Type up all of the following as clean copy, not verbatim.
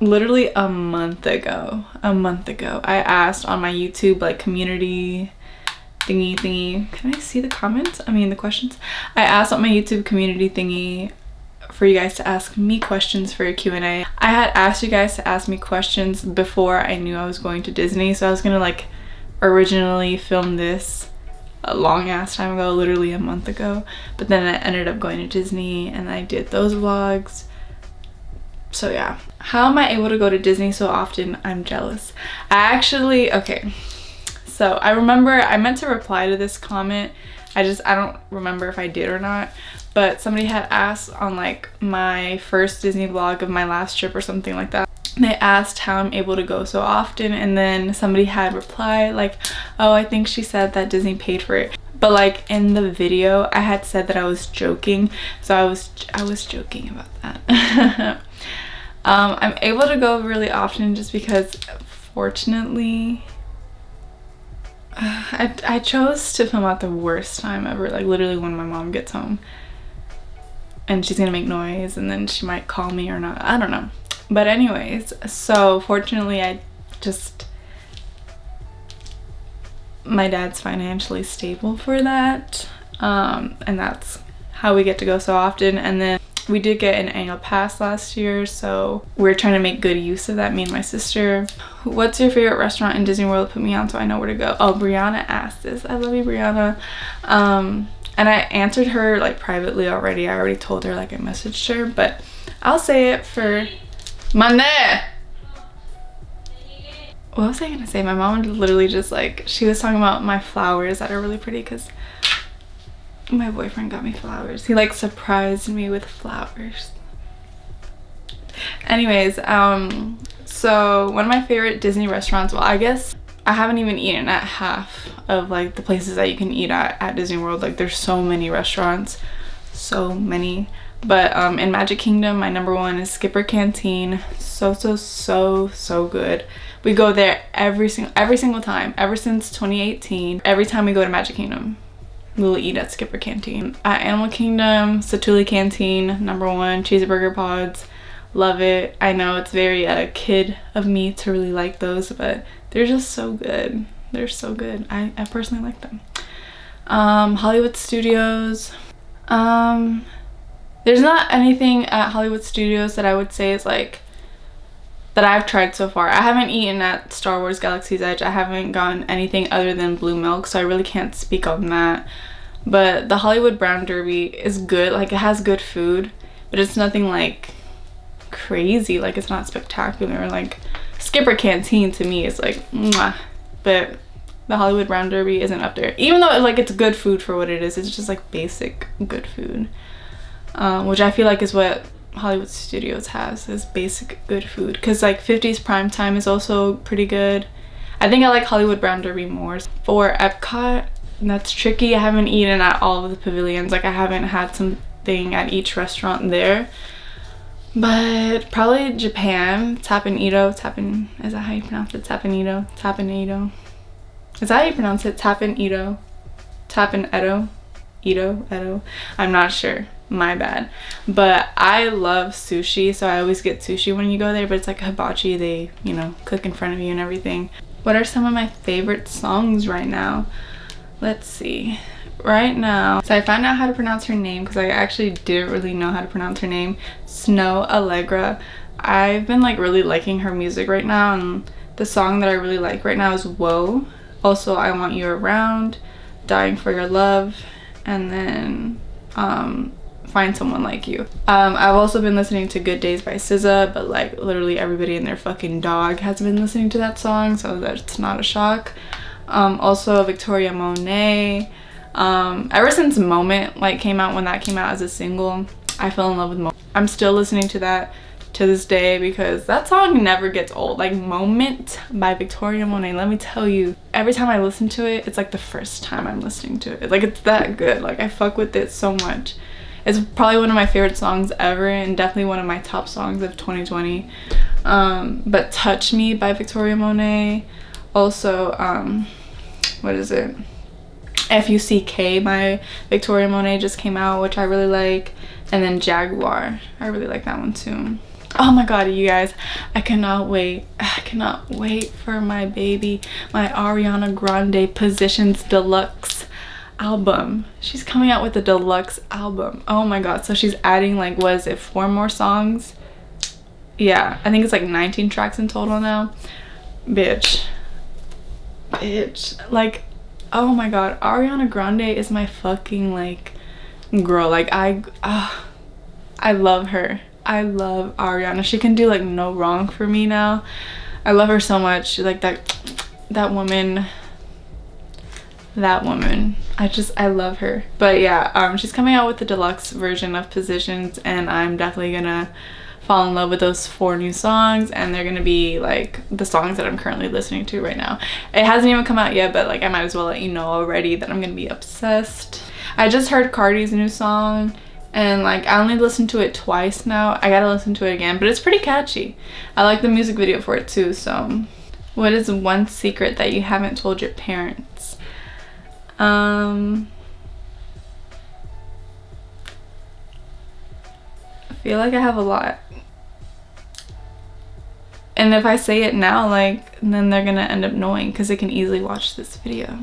literally a month ago, I asked on my YouTube like community thingy. Can I see the comments? I mean the questions. I asked on my YouTube community thingy for you guys to ask me questions for a Q&A. I had asked you guys to ask me questions before I knew I was going to Disney, so I was gonna like originally film this a long ass time ago, literally a month ago, but then I ended up going to Disney and I did those vlogs. So yeah, how am I able to go to Disney so often? I'm jealous. Okay, so I remember I meant to reply to this comment. I don't remember if I did or not, but somebody had asked on like my first Disney vlog of my last trip or something like that. They asked how I'm able to go so often, and then somebody had replied like, oh, I think she said that Disney paid for it. But like in the video I had said that I was joking, so I was joking about that. I'm able to go really often just because fortunately I chose to film at the worst time ever, like literally when my mom gets home and she's gonna make noise and then she might call me or not, I don't know. But anyways, so fortunately my dad's financially stable for that, and that's how we get to go so often. And then we did get an annual pass last year, so we're trying to make good use of that, me and my sister. What's your favorite restaurant in Disney World? Put me on so I know where to go. Oh, Brianna asked this. I love you, Brianna. And I answered her like privately already. I already told her, like I messaged her, but I'll say it for Monday. What was I gonna say? My mom literally just like, she was talking about my flowers that are really pretty because my boyfriend got me flowers. He like surprised me with flowers. Anyways, so one of my favorite Disney restaurants, well, I guess I haven't even eaten at half of like the places that you can eat at Disney World. Like there's so many restaurants, so many. But in Magic Kingdom, my number one is Skipper Canteen. So good. We go there every single time ever since 2018. Every time we go to Magic Kingdom, we'll eat at Skipper Canteen. At Animal Kingdom, Satuli Canteen, number one. Cheeseburger pods, love it. I know it's very kid of me to really like those, but they're just so good. They're so good. I personally like them. Hollywood Studios. There's not anything at Hollywood Studios that I would say is like that I've tried so far. I haven't eaten at Star Wars Galaxy's Edge. I haven't gotten anything other than blue milk, so I really can't speak on that. But the Hollywood Brown Derby is good. Like it has good food, but it's nothing like crazy. Like it's not spectacular. Like Skipper Canteen to me is like mwah. But the Hollywood Brown Derby isn't up there. Even though like it's good food for what it is, it's just like basic good food. Which I feel like is what Hollywood Studios has, is basic good food. Because like 50s prime time is also pretty good. I think I like Hollywood Brown Derby more. For Epcot, that's tricky. I haven't eaten at all of the pavilions. Like I haven't had something at each restaurant there. But probably Japan, Tapenito. Is that how you pronounce it? Tapenito. Is that how you pronounce it? Tapenito. Edo. I'm not sure. My bad. But I love sushi, so I always get sushi when you go there, but it's like hibachi. They, you know, cook in front of you and everything. What are some of my favorite songs right now? Let's see. Right now, so I found out how to pronounce her name because I actually didn't really know how to pronounce her name. Snow Allegra. I've been like really liking her music right now, and the song that I really like right now is Whoa. Also, I Want You Around, Dying for Your Love, and then Find Someone Like You. I've also been listening to Good Days by SZA, but like literally everybody and their fucking dog has been listening to that song, so that's not a shock. Also Victoria Monet. Ever since Moment like came out, when that came out as a single, I fell in love with Moment. I'm still listening to that to this day because that song never gets old. Like Moment by Victoria Monet, let me tell you, every time I listen to it, it's like the first time I'm listening to it. Like it's that good. Like I fuck with it so much. It's probably one of my favorite songs ever, and definitely one of my top songs of 2020. But Touch Me by Victoria Monet. Also, what is it? F.U.C.K. by Victoria Monet just came out, which I really like. And then Jaguar. I really like that one too. Oh my god, you guys, I cannot wait for my baby, my Ariana Grande Positions Deluxe album. She's coming out with a deluxe album. Oh my god. So she's adding, like, what is it, 4 more songs? Yeah, I think it's like 19 tracks in total now. Bitch, like, oh my god, Ariana Grande is my fucking, like, girl. Like, I love her. I love Ariana. She can do, like, no wrong for me now. I love her so much. Like, that woman. I love her. But yeah, she's coming out with the deluxe version of Positions, and I'm definitely gonna fall in love with those 4 new songs, and they're gonna be like the songs that I'm currently listening to right now. It hasn't even come out yet, but like I might as well let you know already that I'm gonna be obsessed. I just heard Cardi's new song, and like I only listened to it twice now. I gotta listen to it again, but it's pretty catchy. I like the music video for it too. So what is one secret that you haven't told your parents? I feel like I have a lot, and if I say it now, like, then they're gonna end up knowing because they can easily watch this video.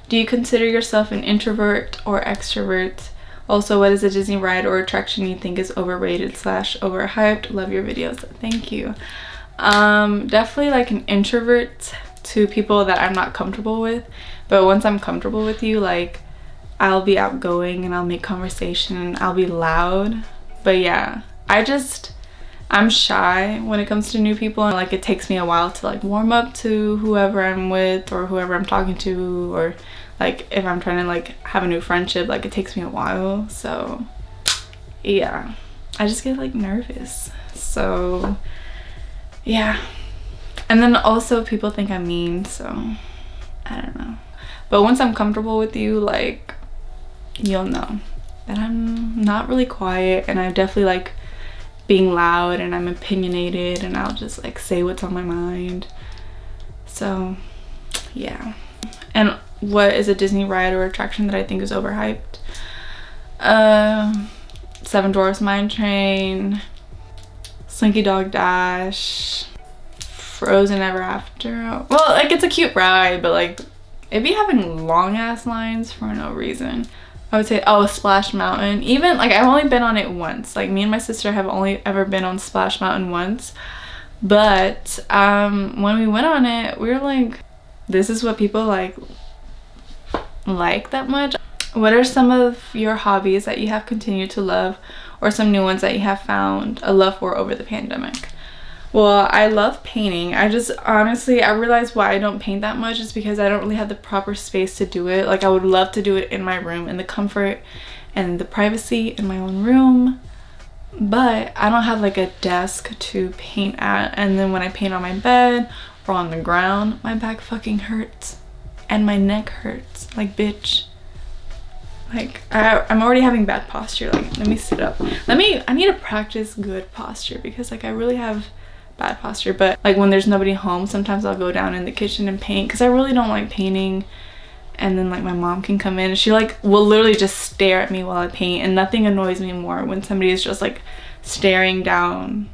Do you consider yourself an introvert or extrovert? Also, what is a Disney ride or attraction you think is overrated / overhyped? Love your videos. Thank you. Definitely like an introvert to people that I'm not comfortable with, but once I'm comfortable with you, like, I'll be outgoing and I'll make conversation and I'll be loud. But yeah, I'm shy when it comes to new people, and like it takes me a while to like warm up to whoever I'm with or whoever I'm talking to, or like if I'm trying to like have a new friendship, like it takes me a while. So yeah, I just get like nervous. So yeah, and then also people think I'm mean, so I don't know. But once I'm comfortable with you, like, you'll know that I'm not really quiet, and I definitely like being loud, and I'm opinionated, and I'll just like say what's on my mind. So yeah. And what is a Disney ride or attraction that I think is overhyped? Seven Dwarfs Mine Train, Slinky Dog Dash, Frozen Ever After. Well, like, it's a cute ride, but like it'd be having long ass lines for no reason. I would say, oh, Splash Mountain. Even like I've only been on it once. Like, me and my sister have only ever been on Splash Mountain once. But when we went on it, we were like, this is what people like that much. What are some of your hobbies that you have continued to love, or some new ones that you have found a love for over the pandemic? Well, I love painting. I just honestly, I realize why I don't paint that much is because I don't really have the proper space to do it. Like, I would love to do it in my room, in the comfort and the privacy in my own room, but I don't have like a desk to paint at. And then when I paint on my bed or on the ground, my back fucking hurts and my neck hurts. Like, bitch, like I'm already having bad posture. Like, let me sit up. I need to practice good posture, because like I really have bad posture. But like when there's nobody home, sometimes I'll go down in the kitchen and paint, because I really don't like painting. And then like my mom can come in and she like will literally just stare at me while I paint, and nothing annoys me more when somebody is just like staring down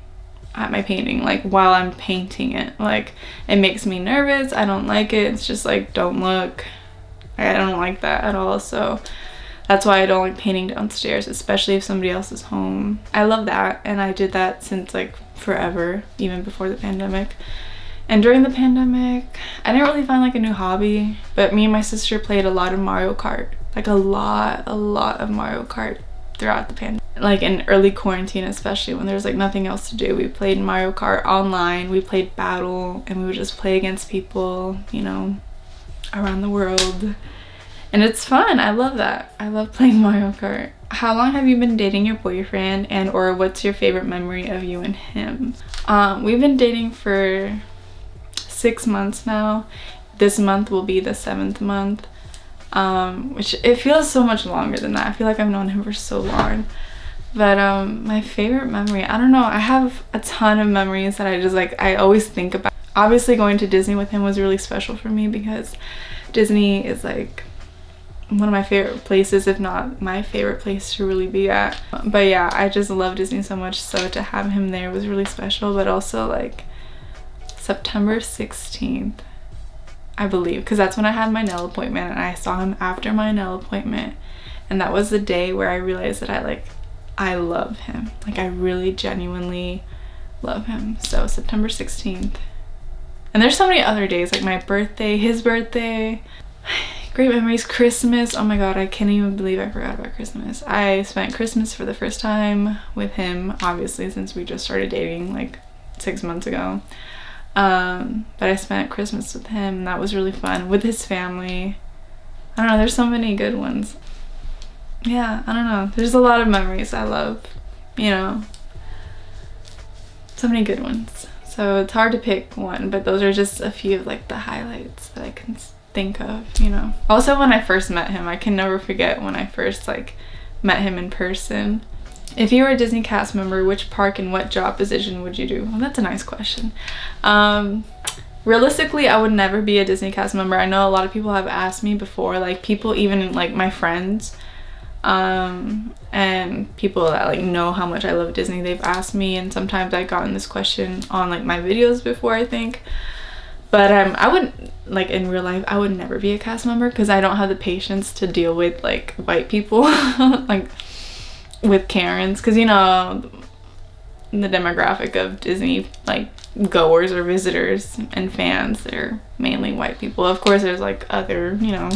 at my painting, like while I'm painting it. Like, it makes me nervous. I don't like it. It's just like, don't look. I don't like that at all. So that's why I don't like painting downstairs, especially if somebody else is home. I love that, and I did that since like forever, even before the pandemic. And during the pandemic, I didn't really find like a new hobby, but me and my sister played a lot of Mario Kart. Like a lot of Mario Kart throughout the pandemic. Like in early quarantine, especially when there was like nothing else to do, we played Mario Kart online. We played Battle, and we would just play against people, you know, around the world. And it's fun. I love that. I love playing Mario Kart. How long have you been dating your boyfriend, and or what's your favorite memory of you and him? We've been dating for 6 months now. This month will be the 7th month, which it feels so much longer than that. I feel like I've known him for so long. But my favorite memory, I don't know. I have a ton of memories that I just like, I always think about. Obviously going to Disney with him was really special for me, because Disney is like one of my favorite places, if not my favorite place to really be at. But yeah, I just love Disney so much, so to have him there was really special. But also like September 16th, I believe, because that's when I had my nail appointment, and I saw him after my nail appointment, and that was the day where I realized that I love him. Like, I really genuinely love him. So September 16th. And there's so many other days, like my birthday, his birthday, great memories, Christmas. Oh my god, I can't even believe I forgot about Christmas. I spent Christmas for the first time with him, obviously, since we just started dating like 6 months ago. But I spent Christmas with him, and that was really fun, with his family. I don't know, there's so many good ones. Yeah, I don't know, there's a lot of memories I love, you know, so many good ones. So it's hard to pick one, but those are just a few of like the highlights that I can think of, you know. Also, when I first met him, I can never forget when I first like met him in person. If you were a Disney cast member, which park and what job position would you do? Well, that's a nice question. Realistically, I would never be a Disney cast member. I know a lot of people have asked me before, like people, even like my friends, and people that like know how much I love Disney, they've asked me, and sometimes I've gotten this question on like my videos before, I think. But I wouldn't, like in real life, I would never be a cast member because I don't have the patience to deal with like white people, like with Karens, because you know the demographic of Disney like goers or visitors and fans, they're mainly white people. Of course there's like other, you know,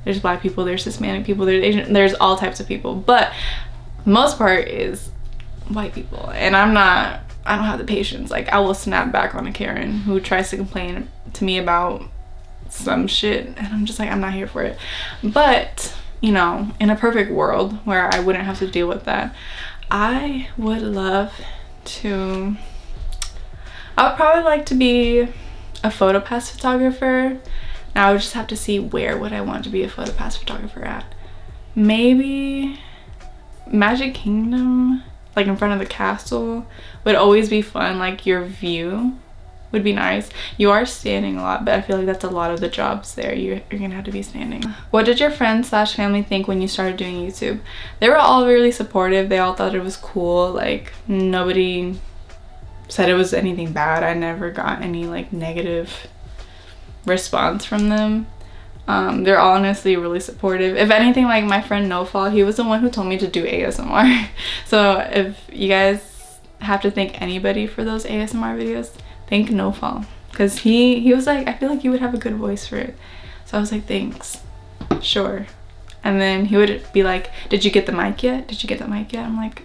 there's black people, there's Hispanic people, there's Asian, there's all types of people, but most part is white people, and I don't have the patience. Like, I will snap back on a Karen who tries to complain to me about some shit, and I'm just like, I'm not here for it. But you know, in a perfect world where I wouldn't have to deal with that, I would love to, I would probably like to be a photo pass photographer. Now I would just have to see where would I want to be a photo pass photographer at. Maybe Magic Kingdom, like in front of the castle, would always be fun. Like, your view would be nice. You are standing a lot, but I feel like that's a lot of the jobs there. You're gonna have to be standing. What did your friends slash family think when you started doing YouTube? They were all really supportive. They all thought it was cool. Like, nobody said it was anything bad. I never got any like negative response from them. They're honestly really supportive. If anything, like my friend NoFall, he was the one who told me to do ASMR. So if you guys have to thank anybody for those ASMR videos, thank NoFall, because he was like, I feel like you would have a good voice for it. So I was like, thanks, sure. And then he would be like, did you get the mic yet? Did you get the mic yet? I'm like,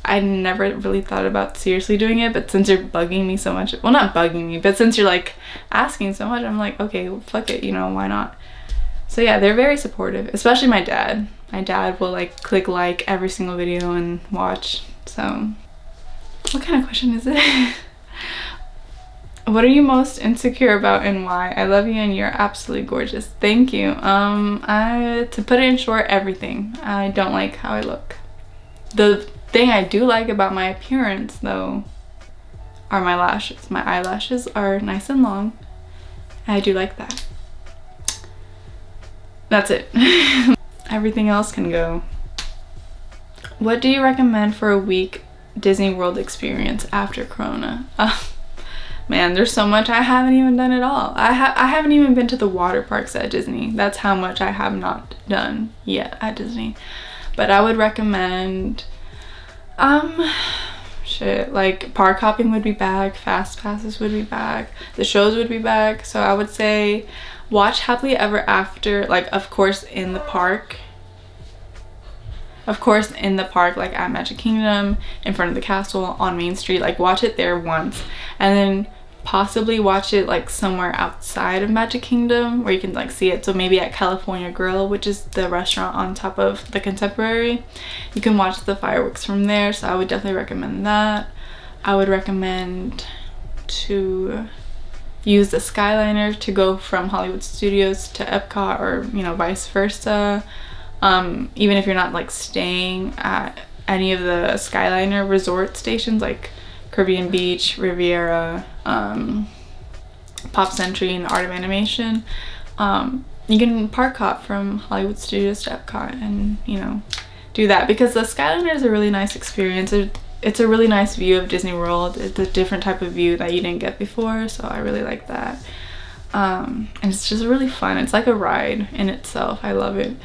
I never really thought about seriously doing it, but since you're bugging me so much, well, not bugging me, but since you're like asking so much, I'm like, okay, well, fuck it, you know, why not? So yeah, they're very supportive, especially my dad. My dad will like click like every single video and watch. So what kind of question is it? What are you most insecure about and why? I love you and you're absolutely gorgeous. Thank you. To put it in short, everything. I don't like how I look. The thing I do like about my appearance though are my lashes. My eyelashes are nice and long. I do like that. That's it. Everything else can go. What do you recommend for a week Disney World experience after Corona? Man, there's so much. I haven't even done it all. I haven't even been to the water parks at Disney. That's how much I have not done yet at Disney. But I would recommend shit, like park hopping would be back, fast passes would be back, the shows would be back. So I would say watch Happily Ever After, like of course in the park, like at Magic Kingdom, in front of the castle, on Main Street. Like, watch it there once, and then possibly watch it like somewhere outside of Magic Kingdom where you can like see it. So maybe at California Grill, which is the restaurant on top of the Contemporary, you can watch the fireworks from there. So I would definitely recommend that. I would recommend to use the Skyliner to go from Hollywood Studios to Epcot, or you know, vice versa. Even if you're not like staying at any of the Skyliner resort stations like Caribbean Beach, Riviera, Pop Century, and Art of Animation, you can park hop from Hollywood Studios to Epcot and, you know, do that, because the Skyliner is a really nice experience. It's a really nice view of Disney World. It's a different type of view that you didn't get before, so I really like that. And it's just really fun. It's like a ride in itself. I love it.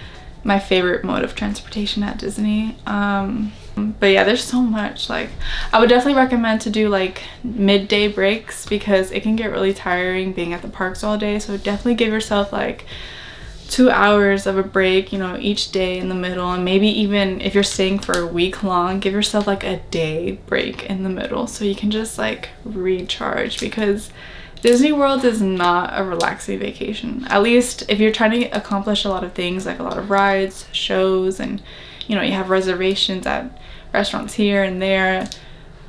My favorite mode of transportation at Disney. But yeah, there's so much. Like, I would definitely recommend to do like midday breaks, because it can get really tiring being at the parks all day. So definitely give yourself like 2 hours of a break, you know, each day in the middle. And maybe even if you're staying for a week long, give yourself like a day break in the middle, so you can just like recharge, because Disney World is not a relaxing vacation. At least if you're trying to accomplish a lot of things, like a lot of rides, shows, and, you know, you have reservations at restaurants here and there,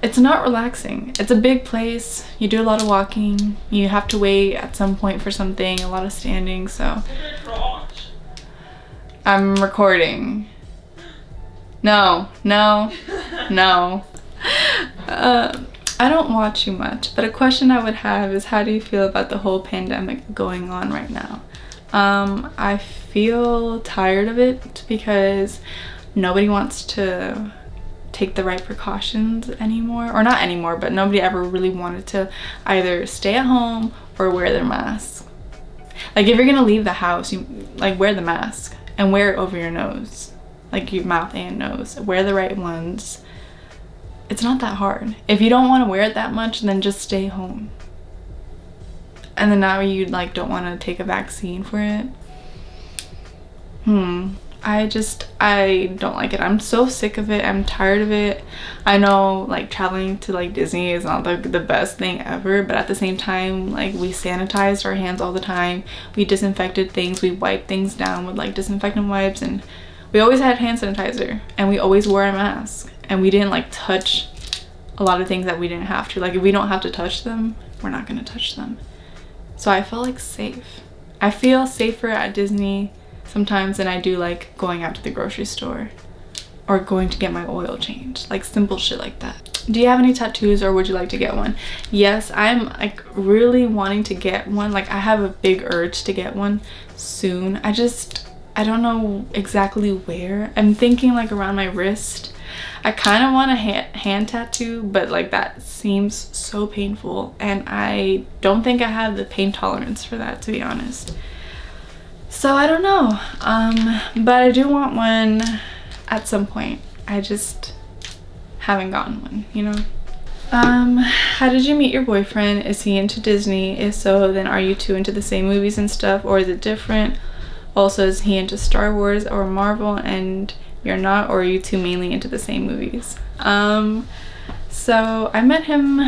it's not relaxing. It's a big place. You do a lot of walking. You have to wait at some point for something, a lot of standing, so. I'm recording. No. I don't watch you much, but a question I would have is, how do you feel about the whole pandemic going on right now? I feel tired of it, because nobody wants to take the right precautions anymore, or not anymore, but nobody ever really wanted to either stay at home or wear their mask. Like, if you're gonna leave the house, you like wear the mask and wear it over your nose, like your mouth and nose. Wear the right ones. It's not that hard. If you don't want to wear it that much, then just stay home. And then now you like don't want to take a vaccine for it. I don't like it. I'm so sick of it. I'm tired of it. I know like traveling to like Disney is not the best thing ever, but at the same time, like, we sanitized our hands all the time. We disinfected things. We wiped things down with like disinfectant wipes, and we always had hand sanitizer, and we always wore a mask, and we didn't like touch a lot of things that we didn't have to. Like, if we don't have to touch them, we're not gonna touch them. So I felt like safe. I feel safer at Disney sometimes than I do like going out to the grocery store or going to get my oil changed, like simple shit like that. Do you have any tattoos, or would you like to get one? Yes, I'm like really wanting to get one. Like, I have a big urge to get one soon. I don't know exactly where. I'm thinking like around my wrist. I kind of want a hand tattoo, but like that seems so painful, and I don't think I have the pain tolerance for that, to be honest. So I don't know, but I do want one at some point. I just haven't gotten one, you know? How did you meet your boyfriend? Is he into Disney? If so, then are you two into the same movies and stuff, or is it different? Also, is he into Star Wars or Marvel and you're not, or are you two mainly into the same movies? So I met him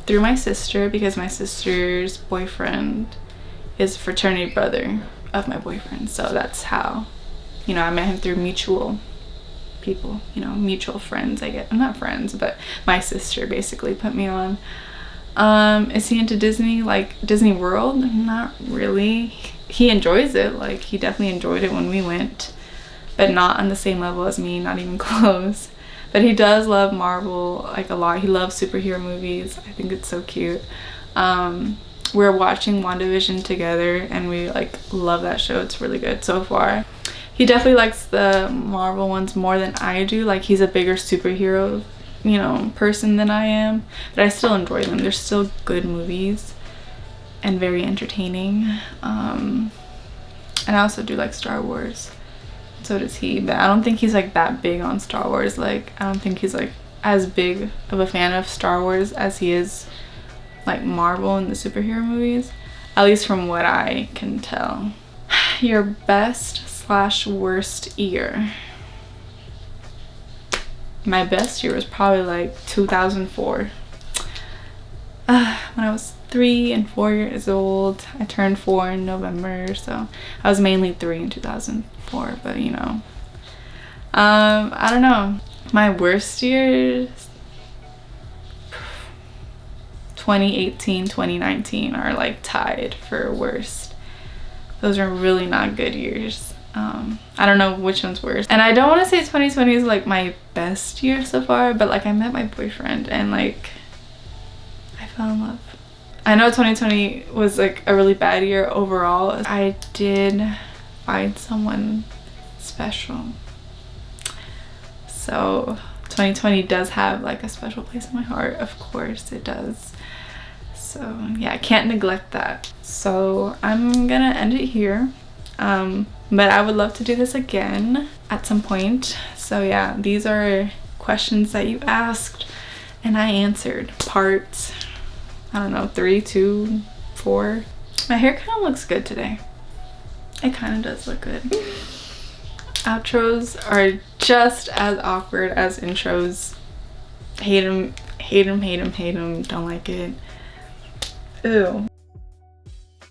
through my sister, because my sister's boyfriend is a fraternity brother of my boyfriend. So that's how, you know, I met him through mutual people, you know, mutual friends, I guess. Not friends, but my sister basically put me on. Is he into Disney, like Disney World? Not really. He enjoys it. Like, he definitely enjoyed it when we went, but not on the same level as me, not even close. But he does love Marvel like a lot. He loves superhero movies. I think it's so cute. We're watching WandaVision together, and we like love that show. It's really good so far. He definitely likes the Marvel ones more than I do. Like, he's a bigger superhero, you know, person than I am, but I still enjoy them. They're still good movies and very entertaining. And I also do like Star Wars. So does he, but I don't think he's like that big on Star Wars. Like, I don't think he's like as big of a fan of Star Wars as he is like Marvel and the superhero movies, at least from what I can tell. Your best/worst year? My best year was probably like 2004. When I was 3 and 4 years old. I turned 4 in November, so I was mainly 3 in 2004, but you know. I don't know. My worst years, 2018, 2019 are like tied for worst. Those are really not good years. I don't know which one's worse. And I don't want to say 2020 is like my best year so far, but like I met my boyfriend and like I fell in love. I know 2020 was like a really bad year overall. I did find someone special. So 2020 does have like a special place in my heart. Of course it does. So yeah, I can't neglect that. So I'm gonna end it here. But I would love to do this again at some point. So yeah, these are questions that you asked and I answered. Part, I don't know, 3, 2, 4. My hair kind of looks good today. It kind of does look good. Outros are just as awkward as intros. Hate them, hate them, hate them, hate them. Don't like it. Ew.